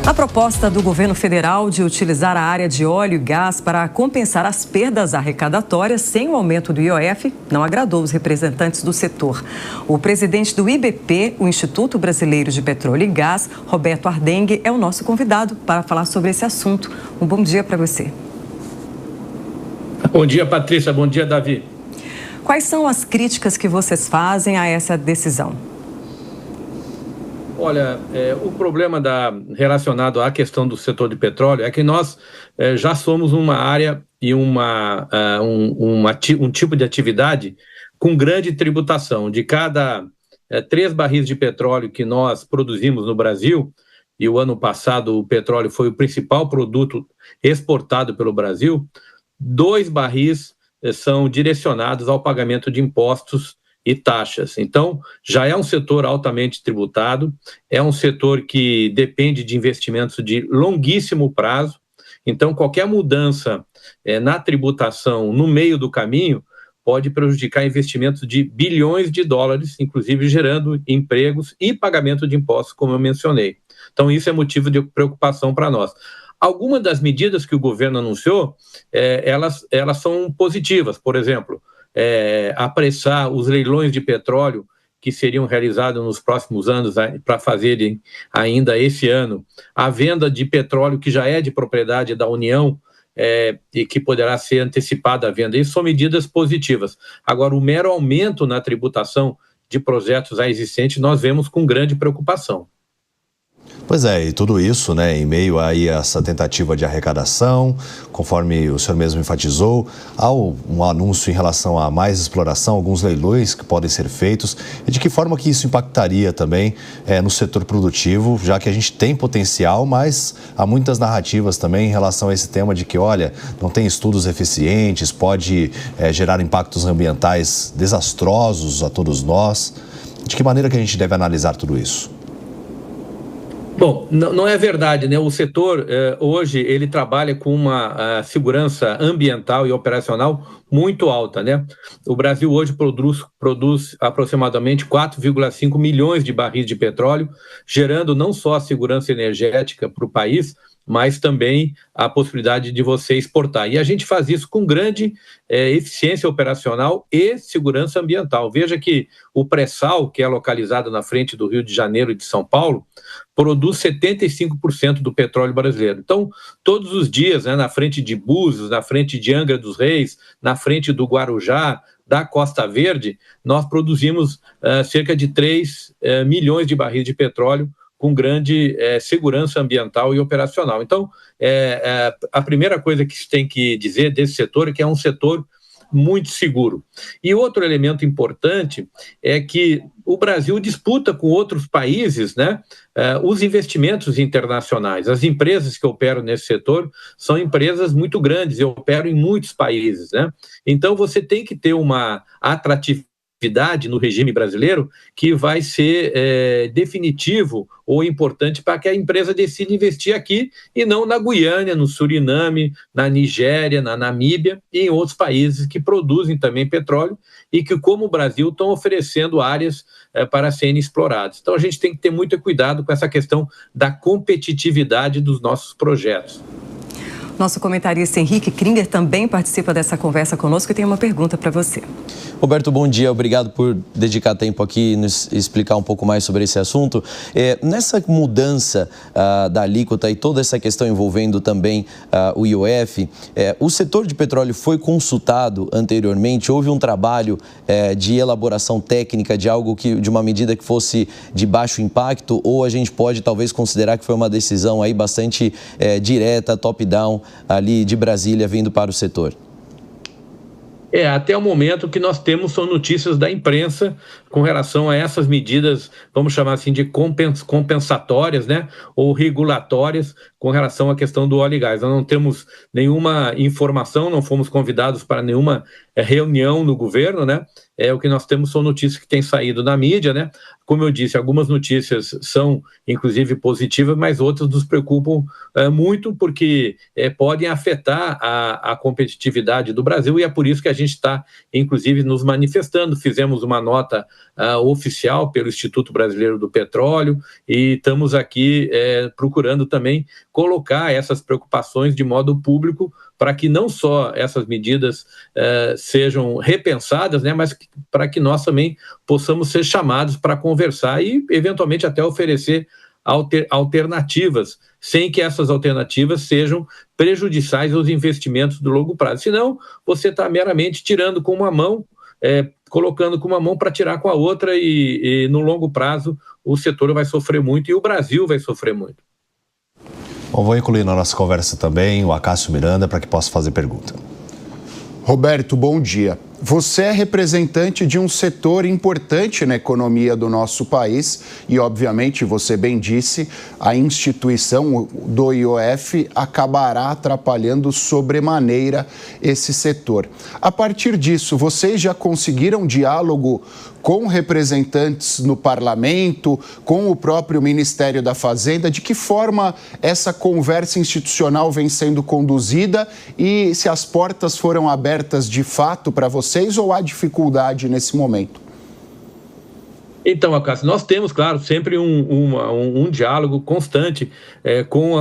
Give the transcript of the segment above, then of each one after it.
A proposta do governo federal de utilizar a área de óleo e gás para compensar as perdas arrecadatórias sem o aumento do IOF não agradou os representantes do setor. O presidente do IBP, o Instituto Brasileiro de Petróleo e Gás, Roberto Ardengue, é o nosso convidado para falar sobre esse assunto. Um bom dia para você. Bom dia, Patrícia. Bom dia, Davi. Quais são as críticas que vocês fazem a essa decisão? Olha, o problema relacionado à questão do setor de petróleo é que nós já somos uma área e um tipo de atividade com grande tributação. De cada 3 barris de petróleo que nós produzimos no Brasil, e o ano passado o petróleo foi o principal produto exportado pelo Brasil, 2 barris são direcionados ao pagamento de impostos e taxas. Então, já é um setor altamente tributado, é um setor que depende de investimentos de longuíssimo prazo. Então, qualquer mudança na tributação no meio do caminho pode prejudicar investimentos de bilhões de dólares, inclusive gerando empregos e pagamento de impostos, como eu mencionei. Então, isso é motivo de preocupação para nós. Algumas das medidas que o governo anunciou, elas são positivas. Por exemplo, apressar os leilões de petróleo que seriam realizados nos próximos anos para fazerem ainda esse ano, a venda de petróleo que já é de propriedade da União e que poderá ser antecipada a venda. Isso são medidas positivas. Agora, o mero aumento na tributação de projetos já existentes, nós vemos com grande preocupação. Pois é, e tudo isso, né, em meio a essa tentativa de arrecadação, conforme o senhor mesmo enfatizou, há um anúncio em relação a mais exploração, alguns leilões que podem ser feitos, e de que forma que isso impactaria também no setor produtivo, já que a gente tem potencial, mas há muitas narrativas também em relação a esse tema de que, olha, não tem estudos eficientes, pode gerar impactos ambientais desastrosos a todos nós. De que maneira que a gente deve analisar tudo isso? Bom, não é verdade, né? O setor, hoje, ele trabalha com uma segurança ambiental e operacional muito alta, né? O Brasil hoje produz aproximadamente 4,5 milhões de barris de petróleo, gerando não só a segurança energética para o país, mas também a possibilidade de você exportar. E a gente faz isso com grande eficiência operacional e segurança ambiental. Veja que o pré-sal, que é localizado na frente do Rio de Janeiro e de São Paulo, produz 75% do petróleo brasileiro. Então, todos os dias, né, na frente de Búzios, na frente de Angra dos Reis, na frente do Guarujá, da Costa Verde, nós produzimos cerca de 3 milhões de barris de petróleo com grande segurança ambiental e operacional. Então, a primeira coisa que se tem que dizer desse setor é que é um setor muito seguro. E outro elemento importante é que o Brasil disputa com outros países, né, os investimentos internacionais. As empresas que operam nesse setor são empresas muito grandes e operam em muitos países, né? Então, você tem que ter uma atratividade no regime brasileiro que vai ser definitivo ou importante para que a empresa decida investir aqui e não na Guiana, no Suriname, na Nigéria, na Namíbia e em outros países que produzem também petróleo e que, como o Brasil, estão oferecendo áreas para serem exploradas. Então, a gente tem que ter muito cuidado com essa questão da competitividade dos nossos projetos. Nosso comentarista Henrique Kringer também participa dessa conversa conosco e tem uma pergunta para você. Roberto, bom dia. Obrigado por dedicar tempo aqui e nos explicar um pouco mais sobre esse assunto. Nessa mudança da alíquota e toda essa questão envolvendo também o IOF, o setor de petróleo foi consultado anteriormente? Houve um trabalho de elaboração técnica de algo de uma medida que fosse de baixo impacto, ou a gente pode talvez considerar que foi uma decisão aí bastante direta, top-down, ali de Brasília, vindo para o setor? Até o momento que nós temos são notícias da imprensa com relação a essas medidas, vamos chamar assim, de compensatórias, né, ou regulatórias com relação à questão do óleo e gás. Nós não temos nenhuma informação, não fomos convidados para nenhuma reunião no governo, né, o que nós temos são notícias que têm saído na mídia, né? Como eu disse, algumas notícias são, inclusive, positivas, mas outras nos preocupam muito, porque podem afetar a competitividade do Brasil, e é por isso que a gente está, inclusive, nos manifestando. Fizemos uma nota oficial pelo Instituto Brasileiro do Petróleo e estamos aqui procurando também colocar essas preocupações de modo público, para que não só essas medidas sejam repensadas, né, mas para que nós também possamos ser chamados para conversar e, eventualmente, até oferecer alternativas, sem que essas alternativas sejam prejudiciais aos investimentos do longo prazo. Senão, você está meramente tirando com uma mão, colocando com uma mão para tirar com a outra, e no longo prazo o setor vai sofrer muito e o Brasil vai sofrer muito. Bom, vou incluir na nossa conversa também o Acácio Miranda para que possa fazer pergunta. Roberto, bom dia. Você é representante de um setor importante na economia do nosso país e, obviamente, você bem disse, a instituição do IOF acabará atrapalhando sobremaneira esse setor. A partir disso, vocês já conseguiram diálogo com representantes no parlamento, com o próprio Ministério da Fazenda? De que forma essa conversa institucional vem sendo conduzida e se as portas foram abertas de fato para vocês ou há dificuldade nesse momento? Então, Acácio, nós temos, claro, sempre um diálogo constante com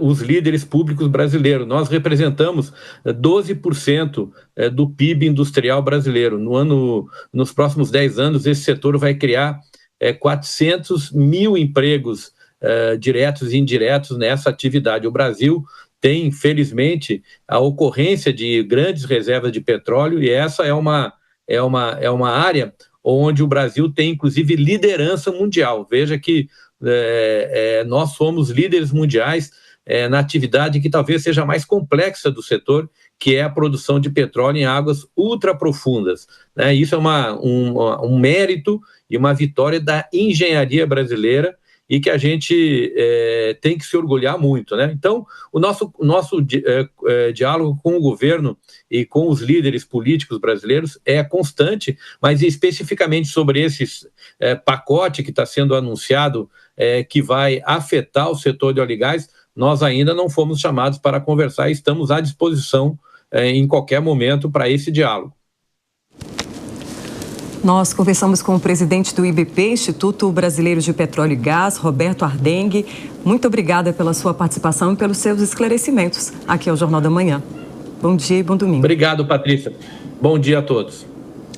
os líderes públicos brasileiros. Nós representamos 12% do PIB industrial brasileiro. Nos próximos 10 anos, esse setor vai criar 400 mil empregos diretos e indiretos nessa atividade. O Brasil tem, infelizmente, a ocorrência de grandes reservas de petróleo, e essa é uma área onde o Brasil tem, inclusive, liderança mundial. Veja que nós somos líderes mundiais na atividade que talvez seja a mais complexa do setor, que é a produção de petróleo em águas ultraprofundas, né? Isso é um mérito e uma vitória da engenharia brasileira, e que a gente tem que se orgulhar muito, né? Então, o nosso diálogo com o governo e com os líderes políticos brasileiros é constante, mas especificamente sobre esse pacote que está sendo anunciado, que vai afetar o setor de óleo e gás, nós ainda não fomos chamados para conversar e estamos à disposição em qualquer momento para esse diálogo. Nós conversamos com o presidente do IBP, Instituto Brasileiro de Petróleo e Gás, Roberto Ardenghy. Muito obrigada pela sua participação e pelos seus esclarecimentos aqui ao Jornal da Manhã. Bom dia e bom domingo. Obrigado, Patrícia. Bom dia a todos.